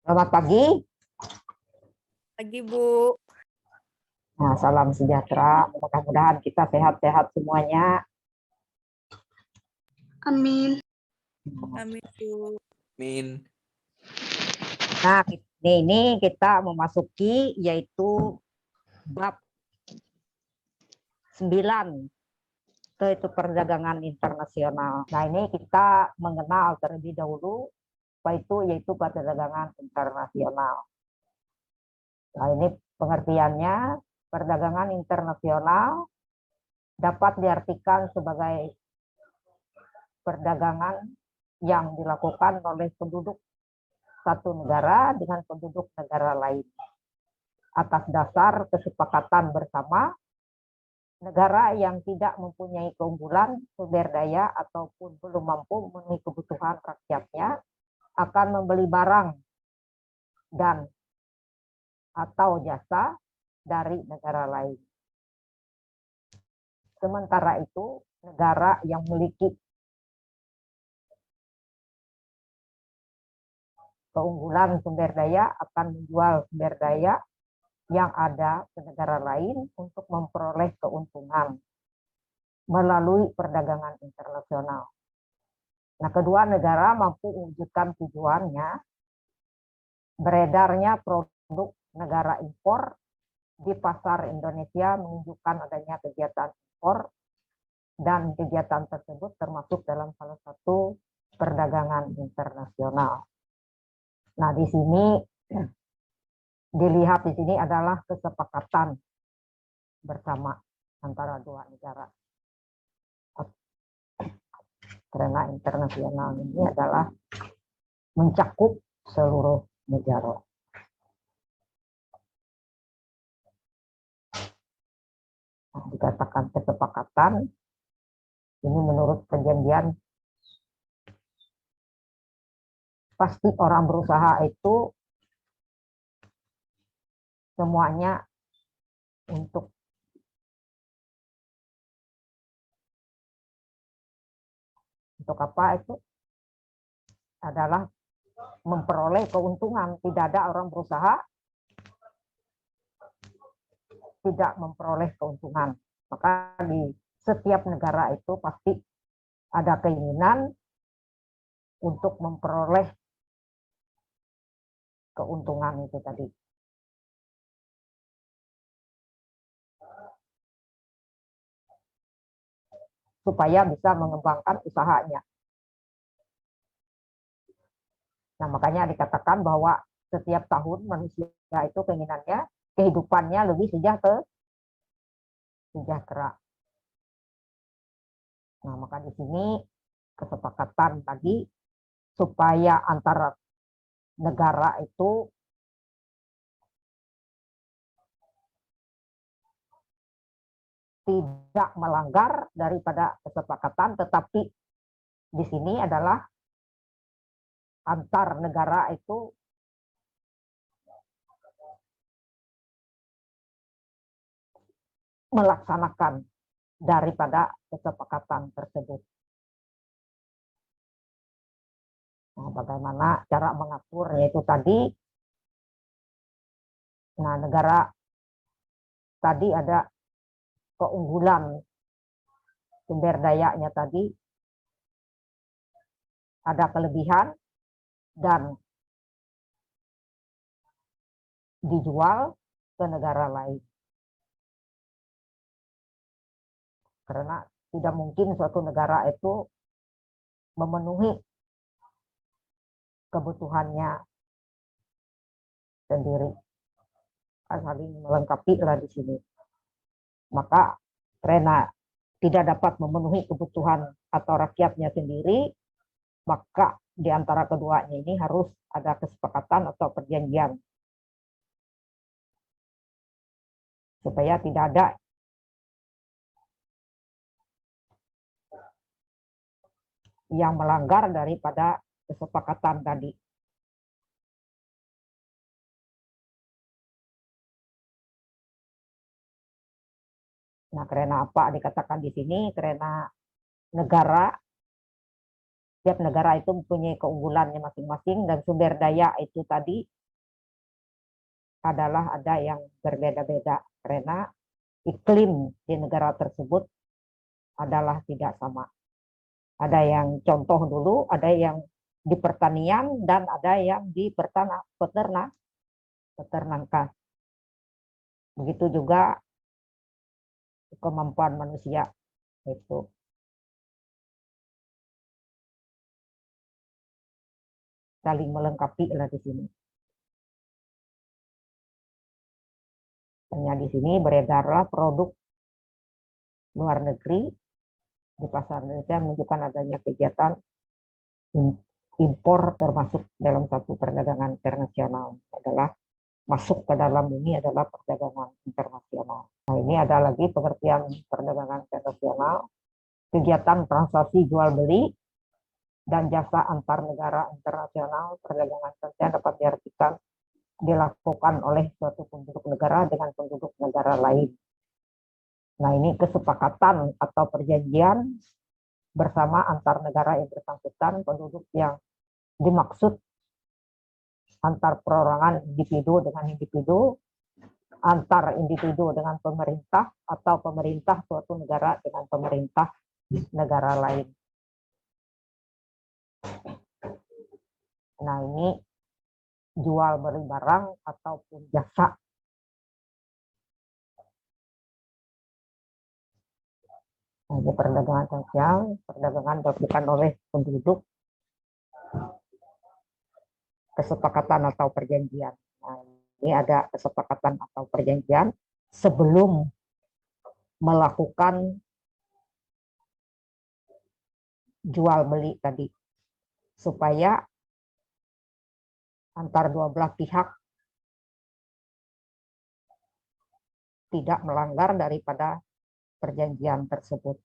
Selamat pagi. Pagi, Bu. Nah, salam sejahtera. Mudah-mudahan kita sehat-sehat semuanya. Amin. Amin, Bu. Amin. Nah, ini kita memasuki yaitu bab 9, yaitu perdagangan internasional. Nah, ini kita mengenal terlebih dahulu apa itu yaitu perdagangan internasional. Nah, ini pengertiannya, perdagangan internasional dapat diartikan sebagai perdagangan yang dilakukan oleh penduduk satu negara dengan penduduk negara lain atas dasar kesepakatan bersama. Negara yang tidak mempunyai keunggulan sumber daya ataupun belum mampu memenuhi kebutuhan rakyatnya akan membeli barang dan atau jasa dari negara lain. Sementara itu, negara yang memiliki keunggulan sumber daya akan menjual sumber daya yang ada ke negara lain untuk memperoleh keuntungan melalui perdagangan internasional. Nah, kedua negara mampu mewujudkan tujuannya, beredarnya produk negara impor di pasar Indonesia menunjukkan adanya kegiatan impor dan kegiatan tersebut termasuk dalam salah satu perdagangan internasional. Nah, di sini dilihat di sini adalah kesepakatan bersama antara dua negara. Karena internasional ini adalah mencakup seluruh negara. Nah, dikatakan kesepakatan ini menurut perjanjian pasti orang berusaha itu semuanya untuk apa itu adalah memperoleh keuntungan. Tidak ada orang berusaha tidak memperoleh keuntungan. Maka di setiap negara itu pasti ada keinginan untuk memperoleh keuntungan itu tadi. Supaya bisa mengembangkan usahanya. Nah, makanya dikatakan bahwa setiap tahun manusia itu keinginannya, kehidupannya lebih sejahtera. Nah, maka di sini kesepakatan tadi supaya antara negara itu tidak melanggar daripada kesepakatan, tetapi di sini adalah antar negara itu melaksanakan daripada kesepakatan tersebut. Nah, bagaimana cara mengaturnya itu tadi? Nah, negara tadi ada keunggulan sumber dayanya tadi, ada kelebihan dan dijual ke negara lain. Karena tidak mungkin suatu negara itu memenuhi kebutuhannya sendiri. Saling melengkapi lah di sini. Maka karena tidak dapat memenuhi kebutuhan atau rakyatnya sendiri, maka di antara keduanya ini harus ada kesepakatan atau perjanjian supaya tidak ada yang melanggar daripada kesepakatan tadi. Nah, karena apa dikatakan di sini? Karena setiap negara itu mempunyai keunggulannya masing-masing dan sumber daya itu tadi adalah ada yang berbeda-beda karena iklim di negara tersebut adalah tidak sama. Ada yang contoh dulu, ada yang di pertanian dan ada yang di peternakan. Begitu juga kemampuan manusia itu. Saling melengkapi lah di sini. Hanya di sini beredarlah produk luar negeri di pasar Indonesia menunjukkan adanya kegiatan impor termasuk dalam satu perdagangan internasional adalah masuk ke dalam ini adalah perdagangan internasional. Nah ini ada lagi pengertian perdagangan internasional, kegiatan transaksi jual beli dan jasa antar negara internasional. Perdagangan internasional dapat diartikan dilakukan oleh suatu penduduk negara dengan penduduk negara lain. Nah ini kesepakatan atau perjanjian bersama antar negara yang bersangkutan, penduduk yang dimaksud antar perorangan individu dengan individu, antar individu dengan pemerintah, atau pemerintah suatu negara dengan pemerintah negara lain. Nah ini jual beli barang ataupun jasa. Nah, ini perdagangan sosial, perdagangan dilakukan oleh penduduk, kesepakatan atau perjanjian. Nah, ini ada kesepakatan atau perjanjian sebelum melakukan jual beli tadi, supaya antar dua belah pihak tidak melanggar daripada perjanjian tersebut.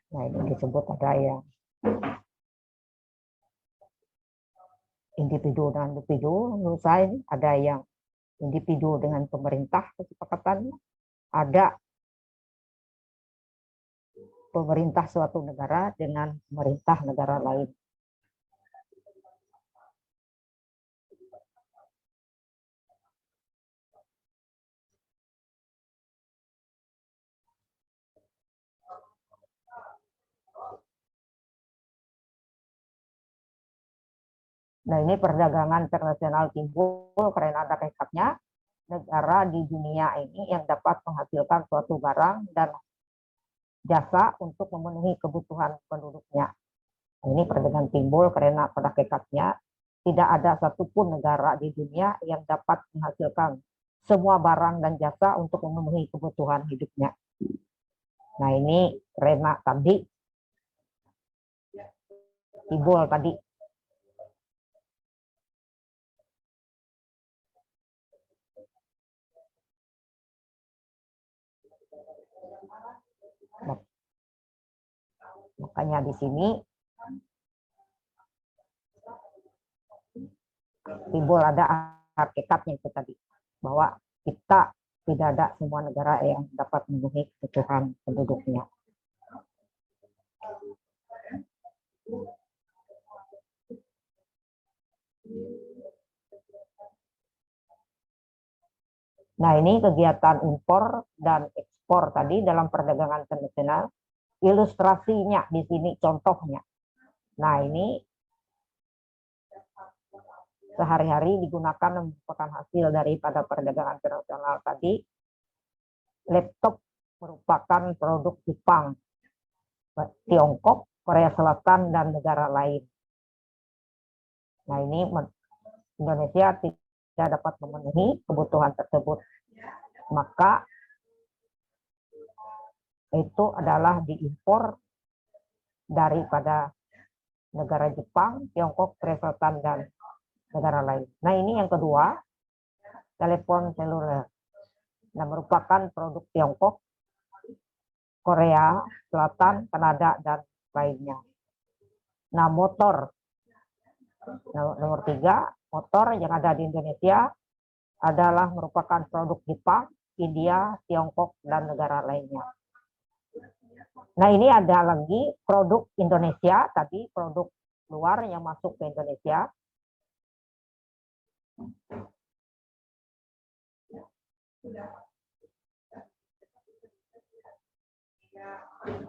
Nah ini disebut ada yang individu dengan individu, menurut saya ini ada yang individu dengan pemerintah kesepakatannya, ada pemerintah suatu negara dengan pemerintah negara lain. Nah ini perdagangan internasional timbul karena ada kaitannya negara di dunia ini yang dapat menghasilkan suatu barang dan jasa untuk memenuhi kebutuhan penduduknya. Nah, ini perdagangan timbul karena pada hakikatnya tidak ada satupun negara di dunia yang dapat menghasilkan semua barang dan jasa untuk memenuhi kebutuhan hidupnya. Nah ini karena tadi timbul tadi. Makanya di sini timbul ada hakikatnya itu tadi, bahwa kita tidak ada semua negara yang dapat memenuhi kebutuhan penduduknya. Nah ini kegiatan impor dan ekspor tadi dalam perdagangan internasional, ilustrasinya di sini contohnya. Nah ini sehari-hari digunakan merupakan hasil daripada perdagangan internasional tadi. Laptop merupakan produk Jepang, Tiongkok, Korea Selatan, dan negara lain. Nah ini Indonesia tidak dapat memenuhi kebutuhan tersebut. Maka itu adalah diimpor daripada negara Jepang, Tiongkok, Korea Selatan, dan negara lain. Nah ini yang kedua, telepon seluler. Nah, merupakan produk Tiongkok, Korea Selatan, Kanada, dan lainnya. Nah, motor. Nomor 3, motor yang ada di Indonesia adalah merupakan produk Jepang, India, Tiongkok, dan negara lainnya. Nah, ini ada lagi produk Indonesia, tadi produk luar yang masuk ke Indonesia.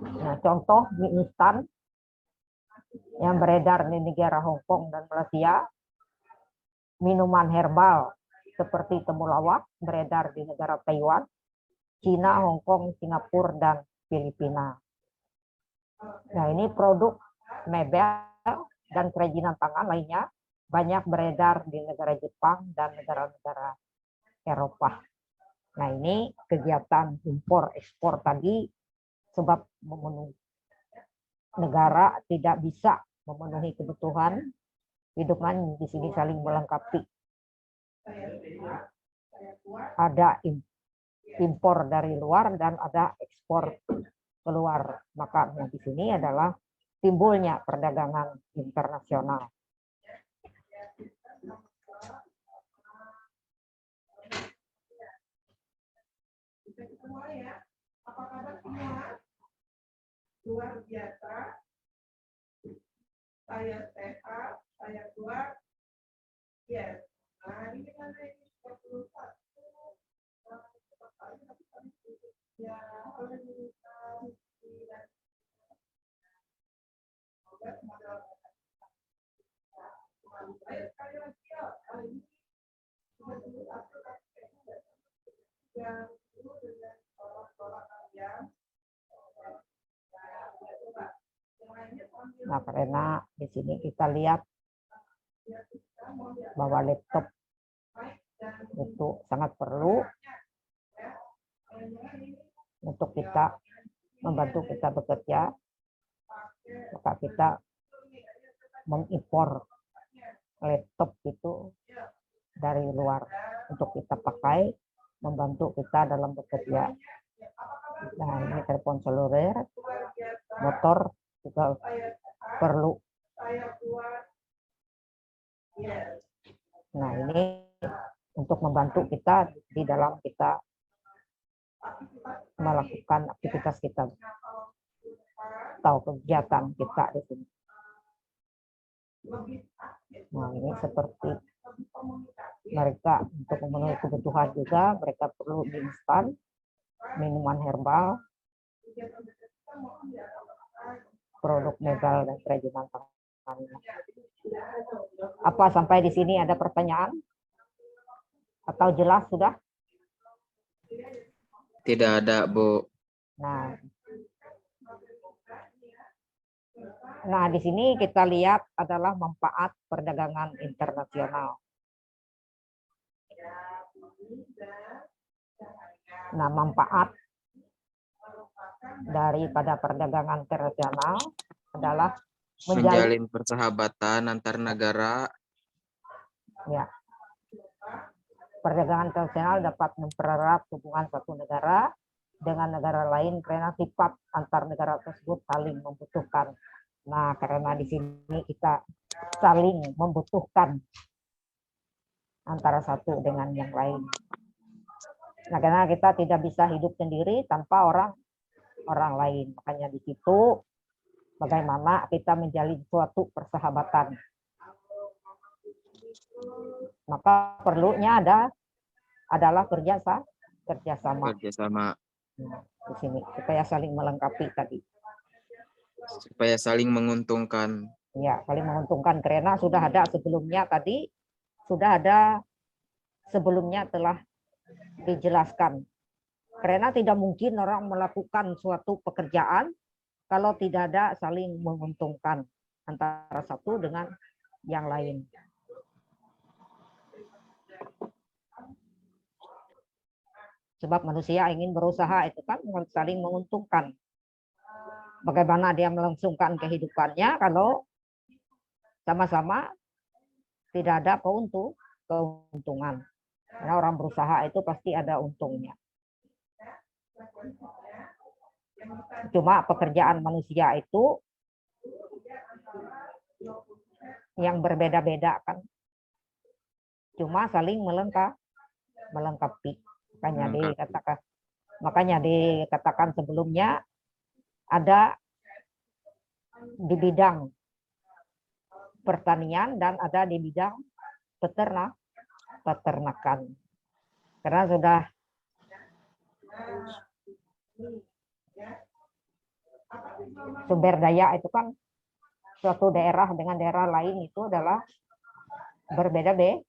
Nah, contoh mie instan yang beredar di negara Hong Kong dan Malaysia, minuman herbal seperti temulawak beredar di negara Taiwan, Cina, Hong Kong, Singapura, dan Filipina. Nah, ini produk mebel dan kerajinan tangan lainnya banyak beredar di negara Jepang dan negara-negara Eropa. Nah, ini kegiatan impor ekspor tadi sebab memenuhi negara tidak bisa memenuhi kebutuhan hidupan di sini saling melengkapi. Ada impor dari luar dan ada ekspor keluar. Makanya di sini adalah timbulnya perdagangan internasional. Apa kabar semua? Luar biasa. Saya sehat, saya kuat. Yes. Nah, ini kan ini 21. Ya, nah, karena di sini kita lihat bahwa laptop itu sangat perlu untuk kita membantu kita bekerja, maka kita mengimpor laptop itu dari luar untuk kita pakai, membantu kita dalam bekerja. Nah, ini telepon seluler, motor juga perlu. Nah, ini untuk membantu kita di dalam kita melakukan aktivitas kita atau kegiatan kita di sini. Nah, ini seperti mereka untuk memenuhi kebutuhan juga, mereka perlu mie instan, minuman herbal, produk mebel dan kerajinan tangan. Apa sampai di sini ada pertanyaan? Atau jelas sudah? Tidak ada, Bu. Nah, di sini kita lihat adalah manfaat perdagangan internasional. Nah, manfaat daripada perdagangan internasional adalah menjalin persahabatan antar negara. Ya. Perdagangan internasional dapat mempererat hubungan satu negara dengan negara lain karena sifat antar negara tersebut saling membutuhkan. Nah, karena di sini kita saling membutuhkan antara satu dengan yang lain. Nah, karena kita tidak bisa hidup sendiri tanpa orang lain. Makanya di situ bagaimana kita menjalin suatu persahabatan. Maka perlunya adalah kerjasama. Di sini supaya saling melengkapi tadi. Supaya saling menguntungkan. Ya, saling menguntungkan karena sudah ada sebelumnya tadi, sebelumnya telah dijelaskan. Karena tidak mungkin orang melakukan suatu pekerjaan kalau tidak ada saling menguntungkan antara satu dengan yang lain. Sebab manusia ingin berusaha itu kan saling menguntungkan. Bagaimana dia melangsungkan kehidupannya kalau sama-sama tidak ada keuntungan. Karena orang berusaha itu pasti ada untungnya. Cuma pekerjaan manusia itu yang berbeda-beda kan. Cuma saling melengkapi. Makanya dikatakan sebelumnya ada di bidang pertanian dan ada di bidang peternakan. Karena sudah sumber daya itu kan suatu daerah dengan daerah lain itu adalah berbeda-beda.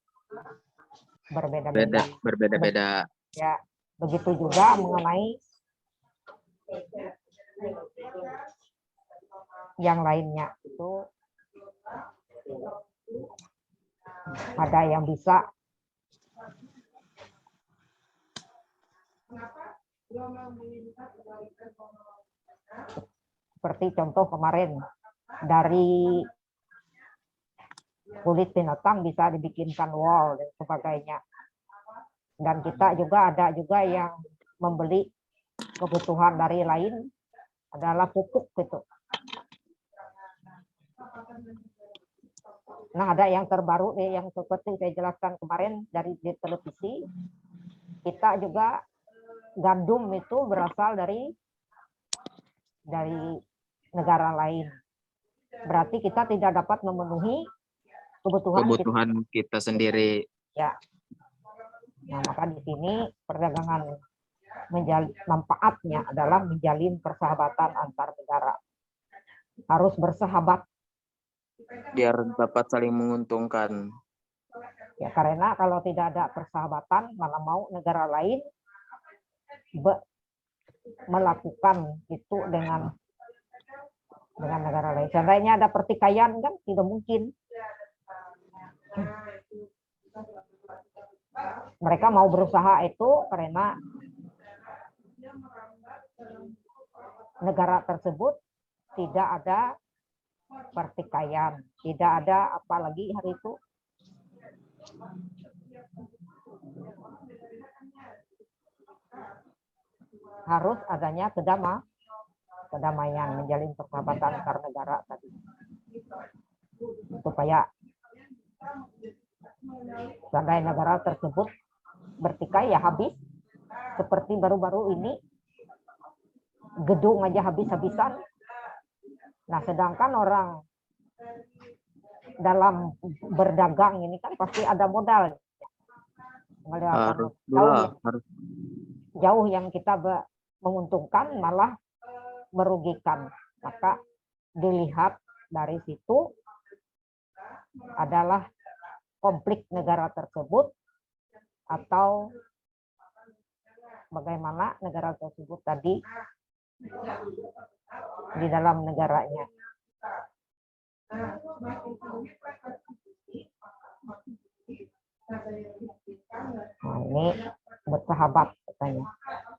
Ya, begitu juga mengenai yang lainnya itu ada yang bisa seperti contoh kemarin dari kulit binatang bisa dibikinkan wall dan sebagainya. Dan kita juga ada juga yang membeli kebutuhan dari lain adalah pupuk gitu. Nah, ada yang terbaru yang seperti saya jelaskan kemarin dari di televisi, kita juga gandum itu berasal dari negara lain. Berarti kita tidak dapat memenuhi kebutuhan kita sendiri. Ya. Nah, maka di sini perdagangan manfaatnya adalah menjalin persahabatan antar negara. Harus bersahabat biar dapat saling menguntungkan. Ya, karena kalau tidak ada persahabatan, mana mau negara lain melakukan itu dengan negara lain. Seandainya ada pertikaian kan tidak mungkin. Mereka mau berusaha itu karena negara tersebut tidak ada pertikaian, tidak ada apalagi hari itu harus adanya kedamaian, menjalin persahabatan antar negara tadi supaya seandainya negara tersebut bertikai ya habis. Seperti baru-baru ini gedung aja habis-habisan. Nah, sedangkan orang dalam berdagang ini kan pasti ada modal. Jauh yang kita menguntungkan malah merugikan. Maka dilihat dari situ adalah konflik negara tersebut atau bagaimana negara tersebut tadi di dalam negaranya. Nah, ini bersahabat katanya.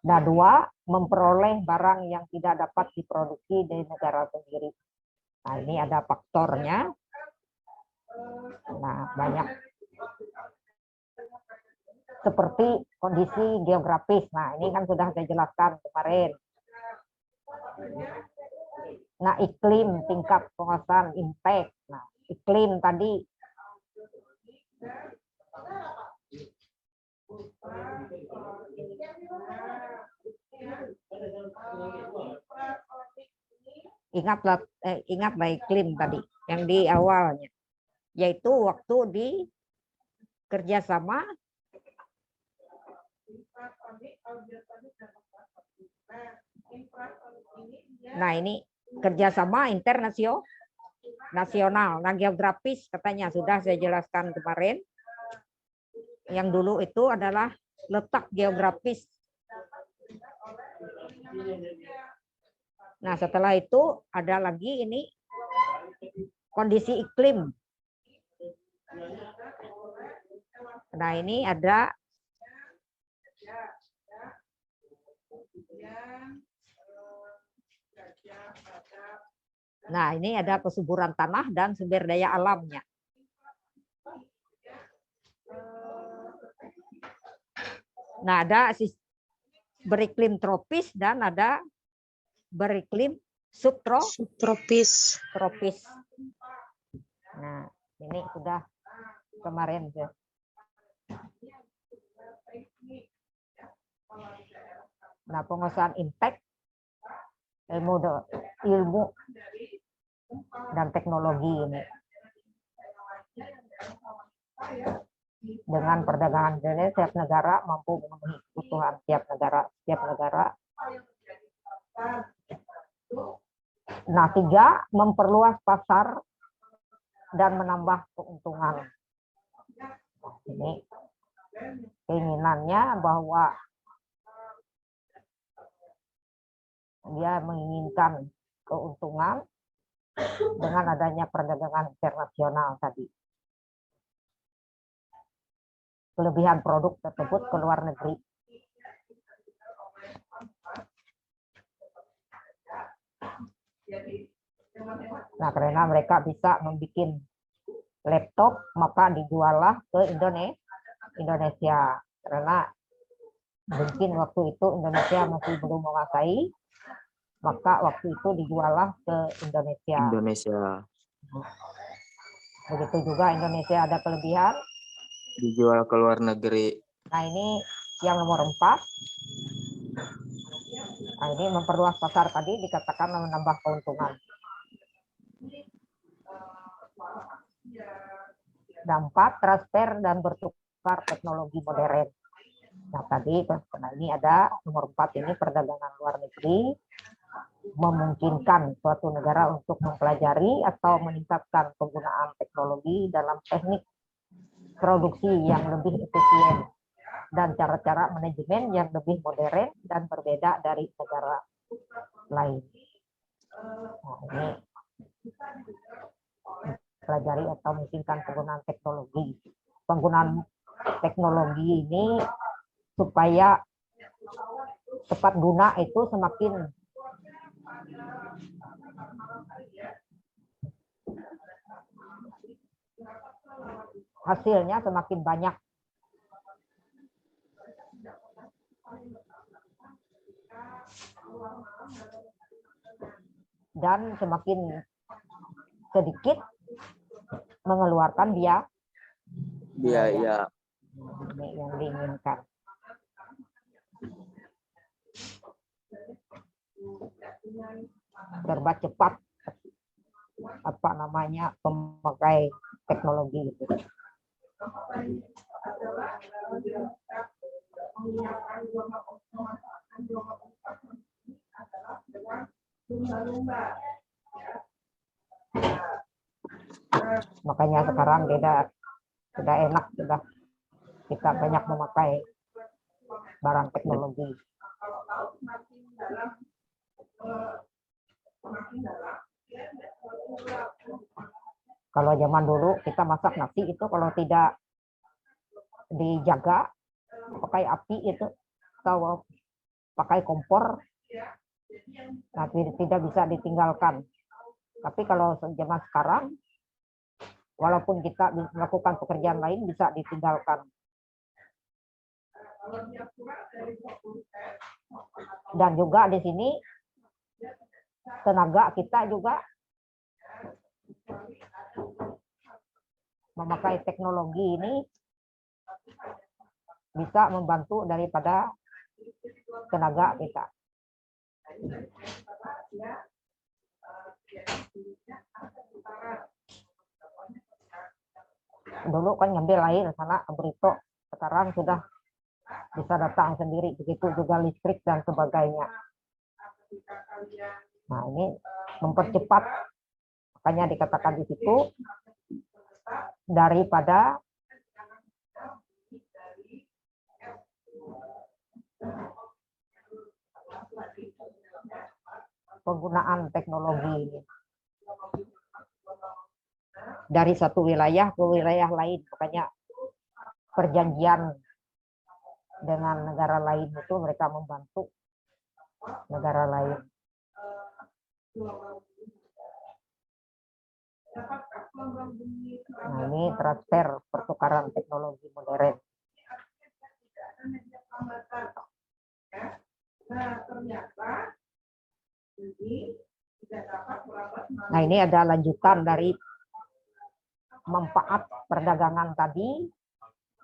Nah, 2, memperoleh barang yang tidak dapat diproduksi di negara sendiri. Nah, ini ada faktornya. Nah, banyak. Seperti kondisi geografis. Nah, ini kan sudah saya jelaskan kemarin. Nah, iklim, tingkat penguasaan, impact. Nah, iklim tadi ingatlah iklim tadi yang di awalnya, yaitu waktu di kerjasama nah ini kerjasama internasional. Nah, geografis katanya sudah saya jelaskan kemarin. Yang dulu itu adalah letak geografis. Nah, setelah itu ada lagi ini kondisi iklim. Nah, ini ada kesuburan tanah dan sumber daya alamnya. Nah, ada beriklim tropis dan ada beriklim subtropis. tropis. Nah, ini sudah kemarin ya. Nah, penguasaan impact ilmu dan teknologi ini dengan perdagangan ini setiap negara mampu memenuhi kebutuhan setiap negara. Nah, 3, memperluas pasar dan menambah keuntungan. Ini keinginannya bahwa dia menginginkan keuntungan dengan adanya perdagangan internasional tadi. Kelebihan produk tersebut ke luar negeri. Nah, karena mereka bisa membuat laptop, maka dijuallah ke Indonesia. Karena mungkin waktu itu Indonesia masih belum menguasai, maka waktu itu dijuallah ke Indonesia. Begitu juga Indonesia ada kelebihan, dijual ke luar negeri. Nah, ini yang nomor 4. Nah, ini memperluas pasar tadi dikatakan menambah keuntungan. Dan 4, transfer dan bertukar teknologi modern. Nah, tadi nah ini ada nomor 4 ini perdagangan luar negeri memungkinkan suatu negara untuk mempelajari atau meningkatkan penggunaan teknologi dalam teknik produksi yang lebih efisien dan cara-cara manajemen yang lebih modern dan berbeda dari negara lain. Nah, ini pelajari atau memungkinkan penggunaan teknologi. Penggunaan teknologi ini supaya tepat guna itu semakin hasilnya semakin banyak. Dan semakin sedikit mengeluarkan biaya. Ini yang diinginkan. Serba cepat, apa namanya, pemakai teknologi itu. Makanya sekarang sudah enak, sudah kita banyak memakai barang teknologi. Kalau zaman dulu kita masak nasi itu kalau tidak dijaga pakai api itu atau pakai kompor, nah, tidak bisa ditinggalkan. Tapi kalau zaman sekarang, walaupun kita melakukan pekerjaan lain bisa ditinggalkan. Dan juga di sini tenaga kita juga memakai teknologi ini bisa membantu daripada tenaga kita. Dulu kan ngambil air sana Brito, sekarang sudah bisa datang sendiri, begitu juga listrik dan sebagainya. Nah, ini mempercepat, makanya dikatakan di situ daripada penggunaan teknologi dari satu wilayah ke wilayah lain. Makanya perjanjian dengan negara lain itu mereka membantu negara lain. Nah, ini transfer pertukaran teknologi modern. Nah, ini ada lanjutan dari manfaat perdagangan tadi.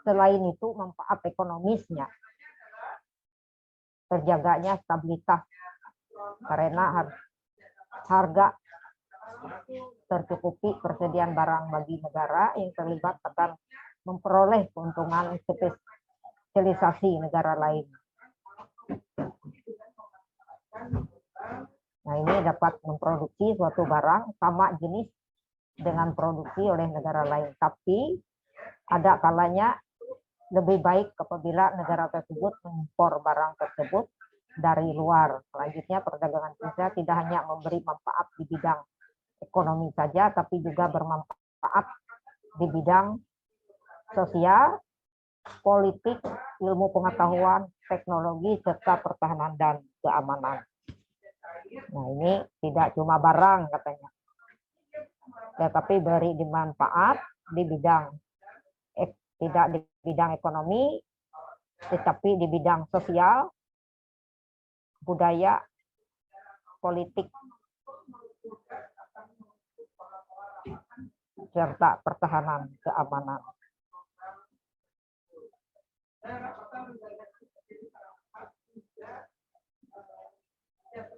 Selain itu, manfaat ekonomisnya. Terjaganya stabilitas karena harga tercukupi, persediaan barang bagi negara yang terlibat akan memperoleh keuntungan spesialisasi negara lain. Nah, ini dapat memproduksi suatu barang sama jenis dengan produksi oleh negara lain, tapi ada kalanya lebih baik apabila negara tersebut mengimpor barang tersebut dari luar. Selanjutnya, perdagangan Indonesia tidak hanya memberi manfaat di bidang ekonomi saja, tapi juga bermanfaat di bidang sosial, politik, ilmu pengetahuan, teknologi, serta pertahanan dan keamanan. Nah, ini tidak cuma barang katanya, tetapi beri manfaat di bidang tidak di bidang ekonomi, tetapi di bidang sosial, budaya, politik, serta pertahanan keamanan.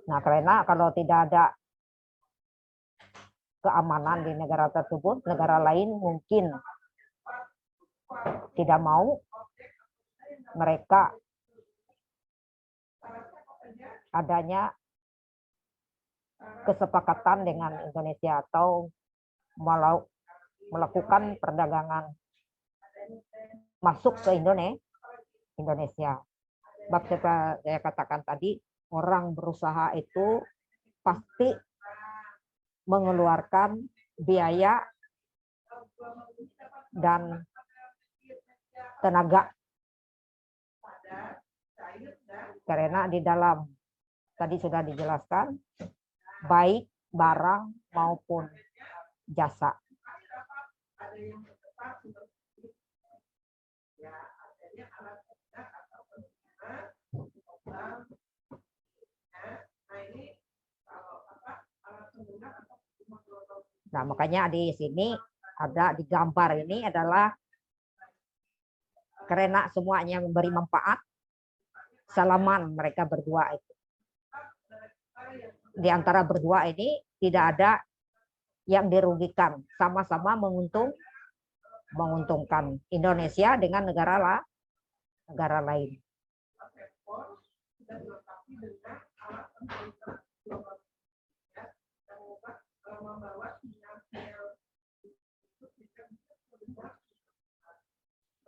Nah, karena kalau tidak ada keamanan di negara tersebut, negara lain mungkin tidak mau mereka adanya kesepakatan dengan Indonesia atau melakukan perdagangan masuk ke Indonesia. Sebab saya katakan tadi, orang berusaha itu pasti mengeluarkan biaya dan tenaga. Karena di dalam tadi sudah dijelaskan, baik barang maupun jasa. Nah, makanya di sini ada di gambar ini adalah karena semuanya memberi manfaat. Salaman mereka berdua itu. Di antara berdua ini tidak ada yang dirugikan, sama-sama menguntungkan Indonesia dengan negara lain.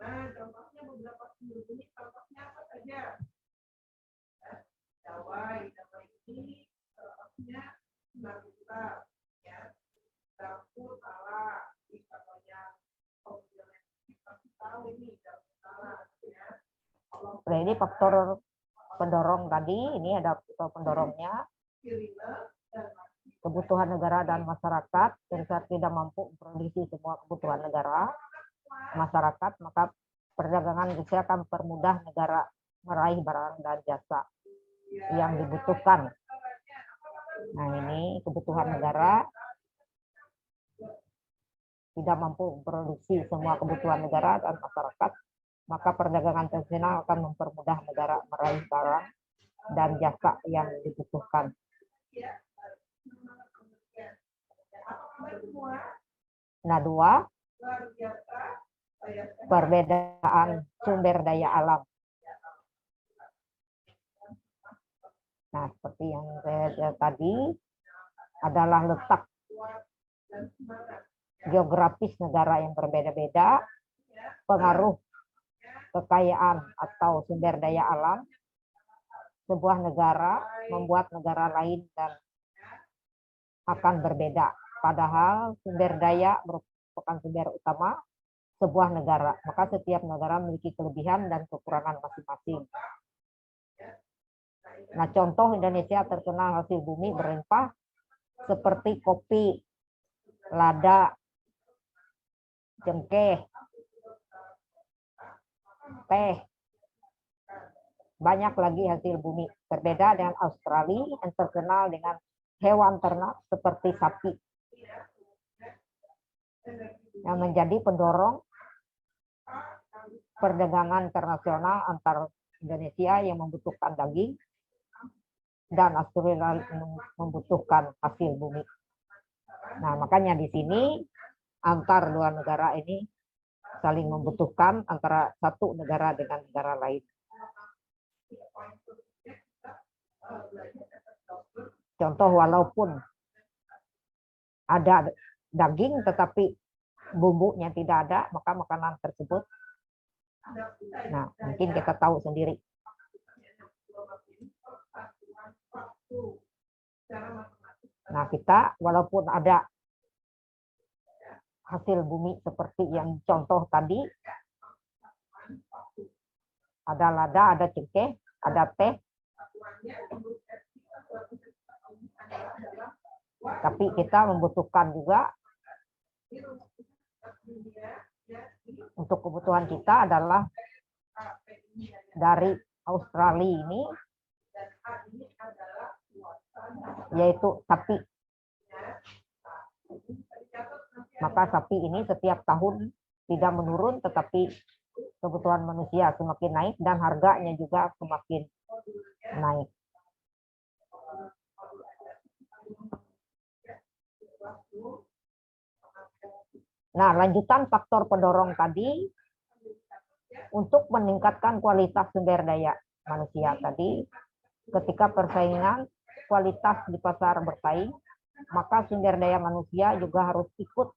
Nah, contohnya beberapa ini contohnya apa saja? Dawai ini contohnya 9 juta, ya. Dapur salah, contohnya tahu ini dapur salah, ya. Nah, ini faktor pendorong tadi, ini ada faktor pendorongnya. Kebutuhan negara dan masyarakat, Indonesia tidak mampu memproduksi semua kebutuhan negara masyarakat, maka perdagangan Indonesia akan mempermudah negara meraih barang dan jasa yang dibutuhkan. Nah, ini kebutuhan negara tidak mampu memproduksi semua kebutuhan negara dan masyarakat, maka perdagangan internasional akan mempermudah negara meraih barang dan jasa yang dibutuhkan. Nah, 2, perbedaan sumber daya alam. Nah, seperti yang saya tadi adalah letak geografis negara yang berbeda-beda, pengaruh kekayaan atau sumber daya alam sebuah negara membuat negara lain dan akan berbeda. Padahal sumber daya merupakan sumber utama sebuah negara, maka setiap negara memiliki kelebihan dan kekurangan masing-masing. Nah, contoh Indonesia terkenal hasil bumi berlimpah seperti kopi, lada, cengkeh, teh, banyak lagi hasil bumi. Berbeda dengan Australia yang terkenal dengan hewan ternak seperti sapi yang menjadi pendorong perdagangan internasional antar Indonesia yang membutuhkan daging dan Australia membutuhkan hasil bumi. Nah, makanya di sini antar dua negara ini saling membutuhkan antara satu negara dengan negara lain. Contoh, walaupun ada daging tetapi bumbunya tidak ada, maka makanan tersebut, nah mungkin kita tahu sendiri. Nah, kita walaupun ada hasil bumi seperti yang contoh tadi, ada lada, ada cengkeh, ada teh, tapi kita membutuhkan juga untuk kebutuhan kita adalah dari Australia ini, yaitu sapi. Maka sapi ini setiap tahun tidak menurun, tetapi kebutuhan manusia semakin naik dan harganya juga semakin naik. Nah, lanjutan faktor pendorong tadi untuk meningkatkan kualitas sumber daya manusia tadi, ketika persaingan kualitas di pasar bersaing, maka sumber daya manusia juga harus ikut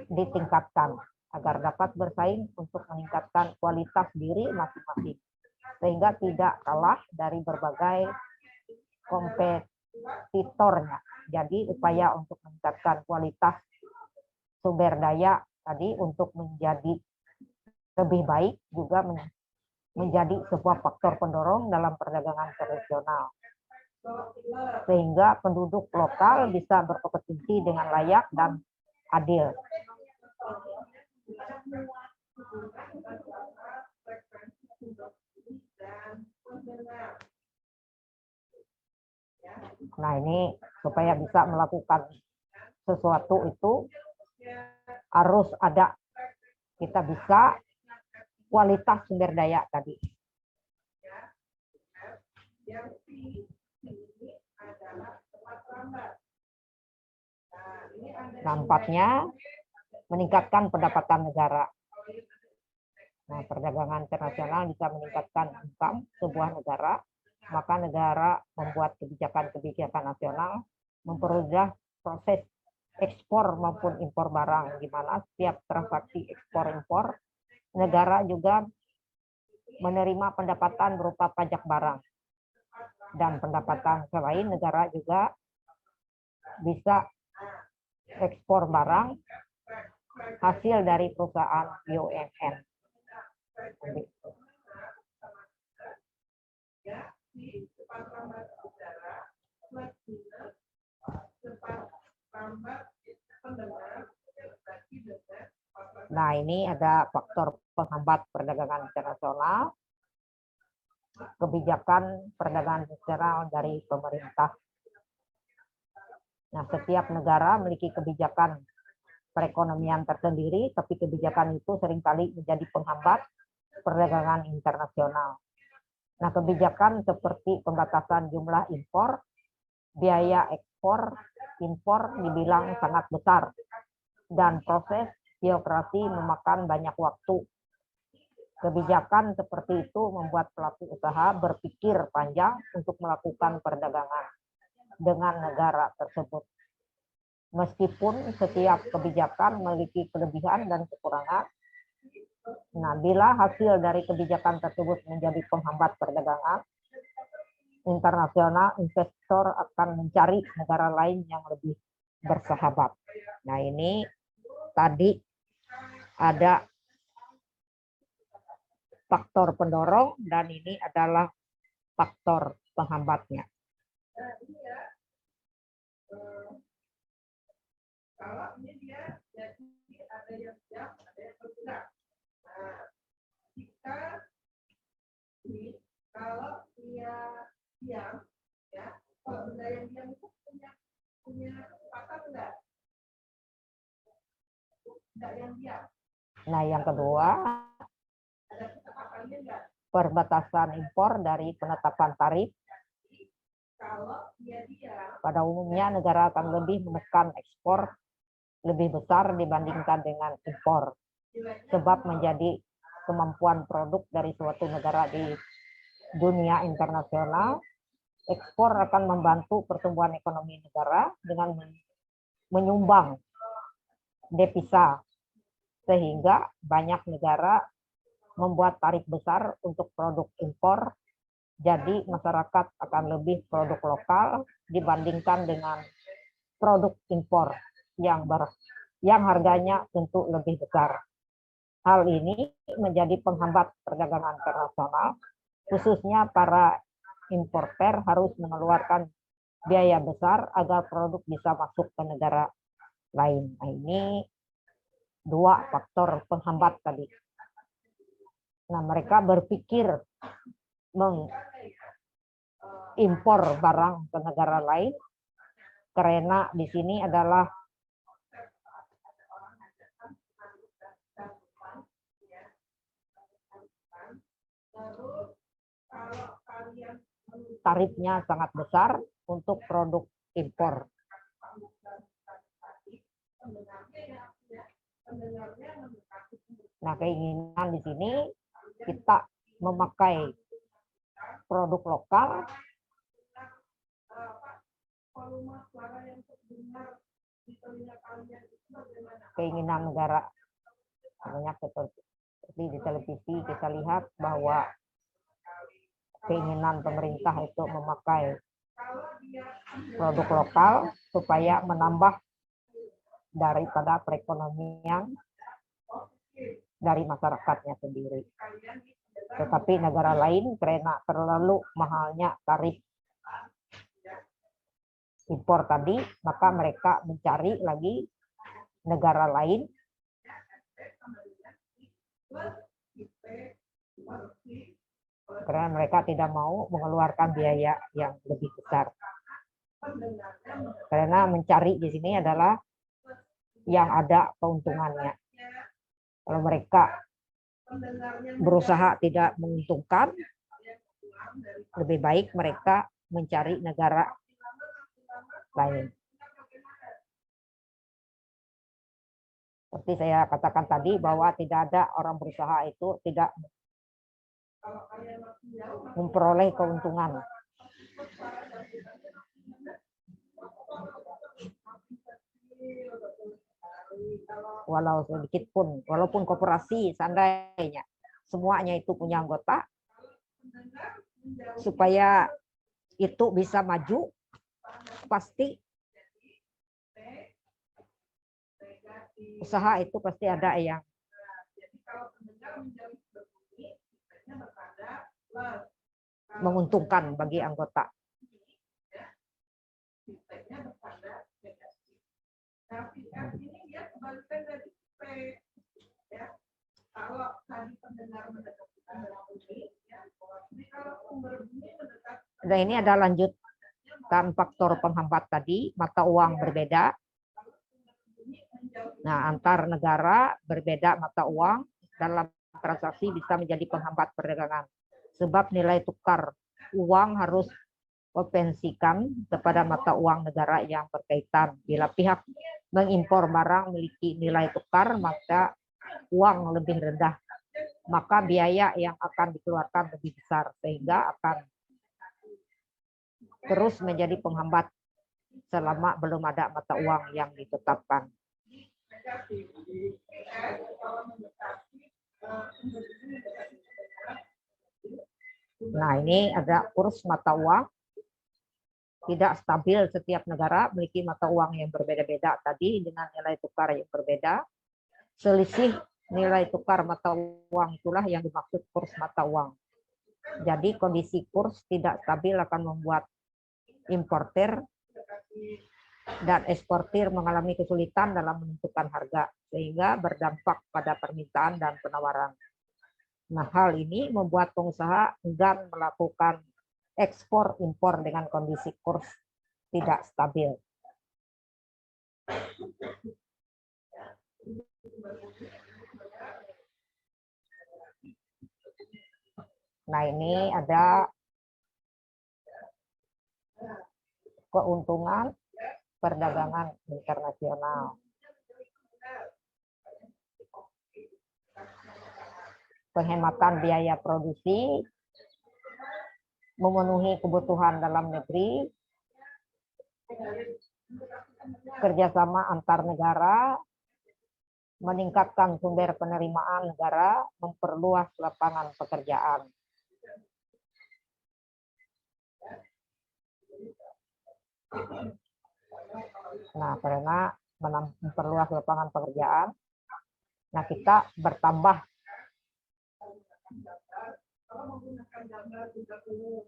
ditingkatkan agar dapat bersaing untuk meningkatkan kualitas diri masing-masing, sehingga tidak kalah dari berbagai kompetitornya. Jadi upaya untuk meningkatkan kualitas sumber daya tadi untuk menjadi lebih baik juga menjadi sebuah faktor pendorong dalam perdagangan internasional, sehingga penduduk lokal bisa berkompetisi dengan layak dan adil. Nah, ini supaya bisa melakukan sesuatu itu harus ada, kita bisa kualitas sumber daya tadi. Nampaknya meningkatkan pendapatan negara. Nah, perdagangan internasional bisa meningkatkan income sebuah negara, maka negara membuat kebijakan-kebijakan nasional mempermudah proses ekspor maupun impor barang, di mana setiap transaksi ekspor-impor negara juga menerima pendapatan berupa pajak barang. Dan pendapatan selain negara juga bisa ekspor barang hasil dari perusahaan BUMN. Nah, ini ada faktor penghambat perdagangan internasional, kebijakan perdagangan internasional dari pemerintah. Nah, setiap negara memiliki kebijakan perekonomian tersendiri, tapi kebijakan itu seringkali menjadi penghambat perdagangan internasional. Nah, kebijakan seperti pembatasan jumlah impor, biaya ekspor, impor dibilang sangat besar, dan proses birokrasi memakan banyak waktu. Kebijakan seperti itu membuat pelaku usaha berpikir panjang untuk melakukan perdagangan dengan negara tersebut. Meskipun setiap kebijakan memiliki kelebihan dan kekurangan, nah, bila hasil dari kebijakan tersebut menjadi penghambat perdagangan internasional, investor akan mencari negara lain yang lebih bersahabat. Nah, ini tadi ada faktor pendorong dan ini adalah faktor penghambatnya. Kalau dia diam, ya, kalau benda yang diam itu punya kekuatan enggak? Nah, yang kedua, perbatasan impor dari penetapan tarif. Pada umumnya negara akan lebih menekan ekspor lebih besar dibandingkan dengan impor, sebab menjadi kemampuan produk dari suatu negara di dunia internasional. Ekspor akan membantu pertumbuhan ekonomi negara dengan menyumbang devisa, sehingga banyak negara membuat tarif besar untuk produk impor. Jadi masyarakat akan lebih produk lokal dibandingkan dengan produk impor yang harganya tentu lebih besar. Hal ini menjadi penghambat perdagangan internasional, khususnya para importer harus mengeluarkan biaya besar agar produk bisa masuk ke negara lain. Nah, ini dua faktor penghambat tadi. Nah, mereka berpikir mengimpor barang ke negara lain karena di sini adalah tarifnya sangat besar untuk produk impor. Nah, keinginan di sini kita memakai produk lokal. Keinginan negara, banyak seperti di televisi kita lihat bahwa keinginan pemerintah itu memakai produk lokal supaya menambah daripada perekonomian dari masyarakatnya sendiri. Tetapi negara lain karena terlalu mahalnya tarif impor tadi, maka mereka mencari lagi negara lain karena mereka tidak mau mengeluarkan biaya yang lebih besar. Karena mencari di sini adalah yang ada keuntungannya. Kalau mereka berusaha tidak menguntungkan, lebih baik mereka mencari negara lain. Seperti saya katakan tadi bahwa tidak ada orang berusaha itu tidak memperoleh keuntungan. Walau sedikit pun, walaupun koperasi seandainya semuanya itu punya anggota, supaya itu bisa maju, pasti usaha itu pasti ada yang menguntungkan bagi anggota. Nah, ini ada lanjutan faktor penghambat tadi, mata uang berbeda. Nah, antar negara berbeda mata uang dalam transaksi bisa menjadi penghambat perdagangan. Sebab nilai tukar uang harus kompensikan kepada mata uang negara yang berkaitan. Bila pihak mengimpor barang memiliki nilai tukar, maka uang lebih rendah. Maka biaya yang akan dikeluarkan lebih besar, sehingga akan terus menjadi penghambat selama belum ada mata uang yang ditetapkan. Nah, ini ada kurs mata uang. Tidak stabil, setiap negara memiliki mata uang yang berbeda-beda tadi dengan nilai tukar yang berbeda. Selisih nilai tukar mata uang itulah yang dimaksud kurs mata uang. Jadi kondisi kurs tidak stabil akan membuat importer dan eksportir mengalami kesulitan dalam menentukan harga, sehingga berdampak pada permintaan dan penawaran. Nah, hal ini membuat pengusaha enggan melakukan ekspor impor dengan kondisi kurs tidak stabil. Nah, ini ada keuntungan perdagangan internasional. Penghematan biaya produksi, memenuhi kebutuhan dalam negeri, kerjasama antar negara, meningkatkan sumber penerimaan negara, memperluas lapangan pekerjaan. Nah, karena memperluas lapangan pekerjaan, nah kita bertambah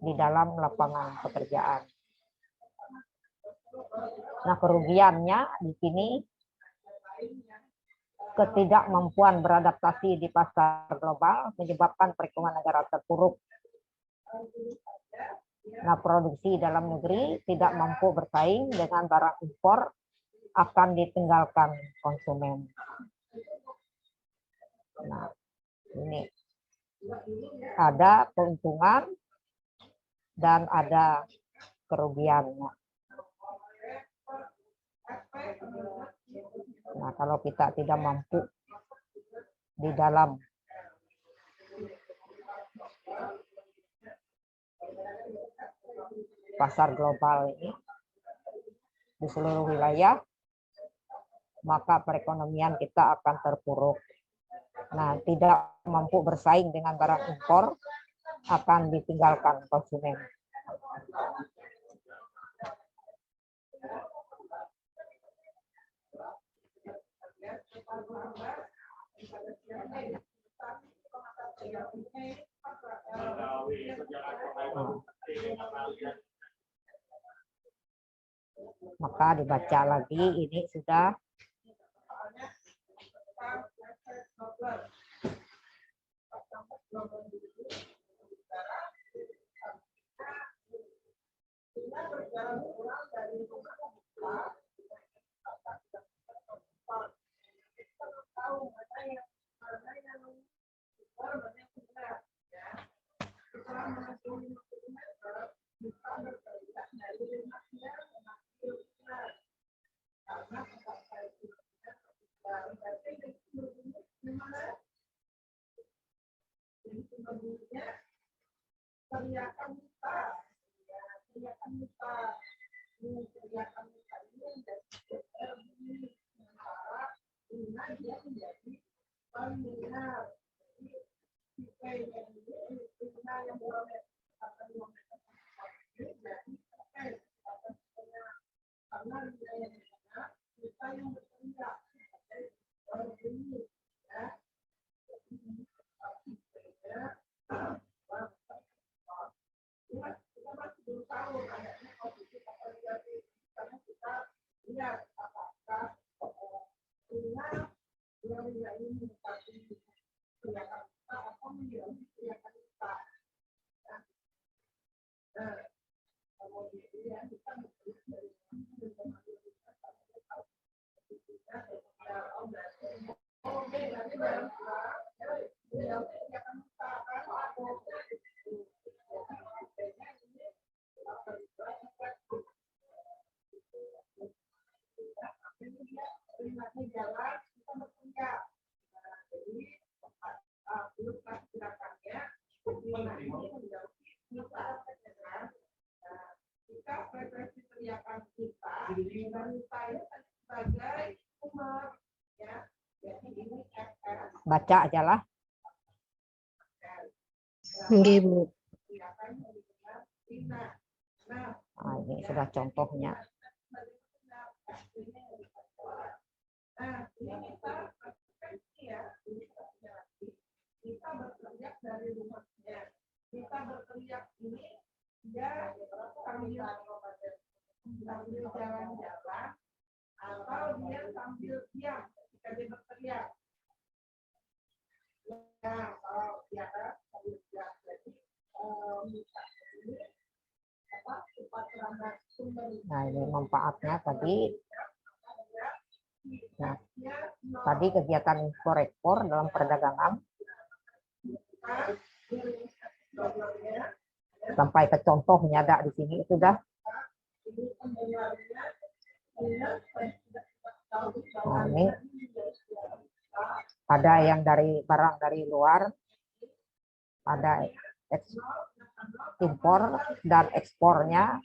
di dalam lapangan pekerjaan. Nah, kerugiannya di sini ketidakmampuan beradaptasi di pasar global menyebabkan perekonomian negara terpuruk. Nah, produksi dalam negeri tidak mampu bersaing dengan barang impor, akan ditinggalkan konsumen. Nah, ini ada keuntungan dan ada kerugiannya. Nah, kalau kita tidak mampu di dalam pasar global ini di seluruh wilayah, maka perekonomian kita akan terpuruk. Nah, tidak mampu bersaing dengan barang impor, akan ditinggalkan konsumen. Maka dibaca lagi, ini sudah baca aja lah. Nggih, Bu. Nah, ini sudah contohnya. Nah, ini manfaatnya tadi. Nah, Tadi kegiatan impor-ekspor dalam perdagangan. Sampai ke contohnya ada di sini sudah. Nah, ini ada yang dari barang dari luar, ada impor dan ekspornya.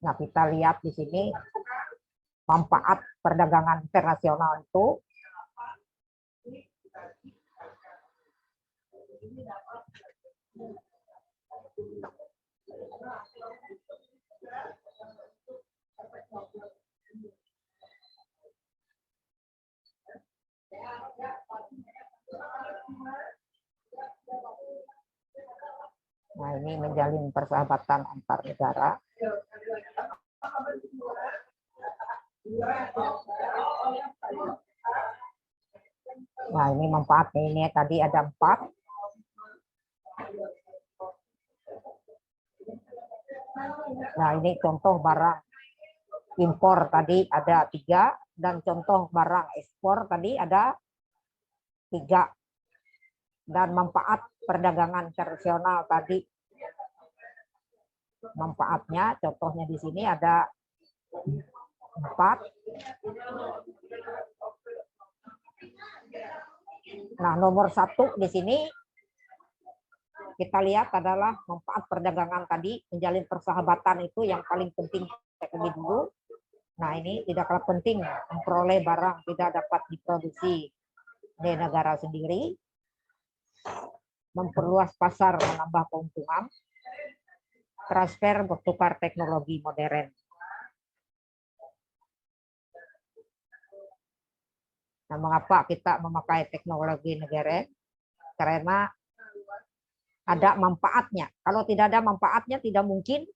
Nah, kita lihat di sini manfaat perdagangan internasional itu nah, ini menjalin persahabatan antar negara. Nah, ini manfaatnya ini tadi ada 4. Nah, ini contoh barang impor tadi ada 3 dan contoh barang ekspor tadi ada 3. Dan manfaat perdagangan internasional tadi, manfaatnya contohnya di sini ada 4. Nah, nomor 1 di sini kita lihat adalah manfaat perdagangan tadi, menjalin persahabatan itu yang paling penting lebih dulu. Nah, ini tidak kalah penting, memperoleh barang tidak dapat diproduksi di negara sendiri, memperluas pasar, menambah keuntungan, transfer bertukar teknologi modern. Nah, mengapa kita memakai teknologi modern? Karena ada manfaatnya. Kalau tidak ada manfaatnya, tidak mungkin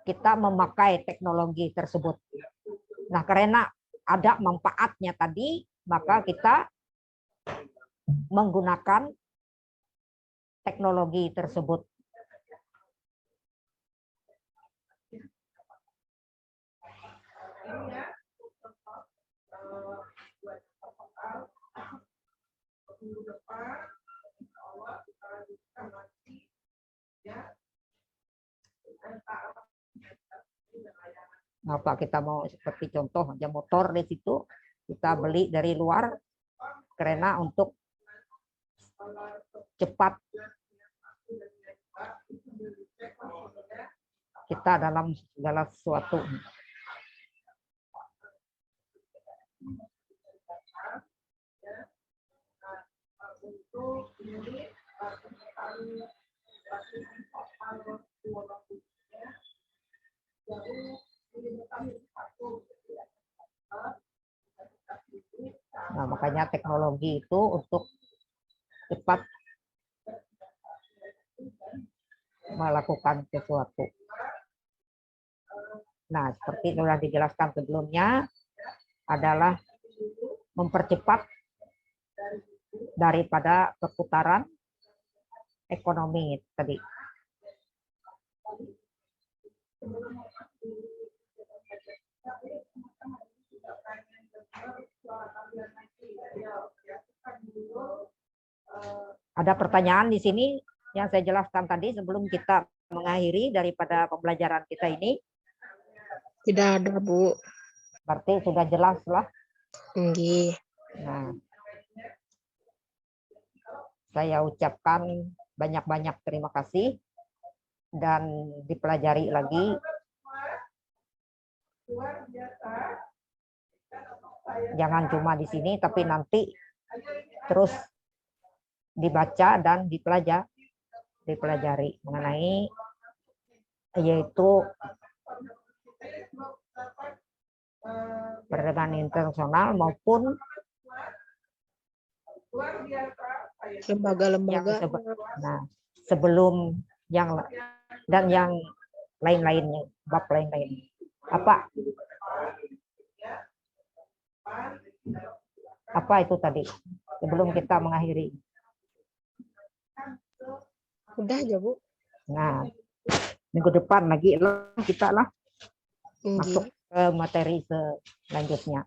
kita memakai teknologi tersebut. Nah, karena ada manfaatnya tadi, maka kita menggunakan teknologi tersebut. Apa kita mau seperti contoh aja motor di situ kita beli dari luar karena untuk cepat kita dalam segala sesuatu. Nah, makanya teknologi itu untuk cepat melakukan sesuatu. Nah, seperti sudah dijelaskan sebelumnya, adalah mempercepat daripada perputaran ekonomi tadi. Ada pertanyaan di sini yang saya jelaskan tadi sebelum kita mengakhiri daripada pembelajaran kita ini? Tidak ada, Bu. Berarti sudah jelas lah. Nggih. Nah, saya ucapkan banyak-banyak terima kasih dan dipelajari lagi. Jangan cuma di sini, tapi nanti terus dibaca dan dipelajari mengenai yaitu perdagangan internasional maupun Lembaga-lembaga. Nah, sebelum yang dan yang lain-lainnya, bab lain-lain. Apa itu tadi? Sebelum kita mengakhiri. Udah aja, Bu. Nah, minggu depan lagi lah kita lah Nggih. masuk ke materi selanjutnya.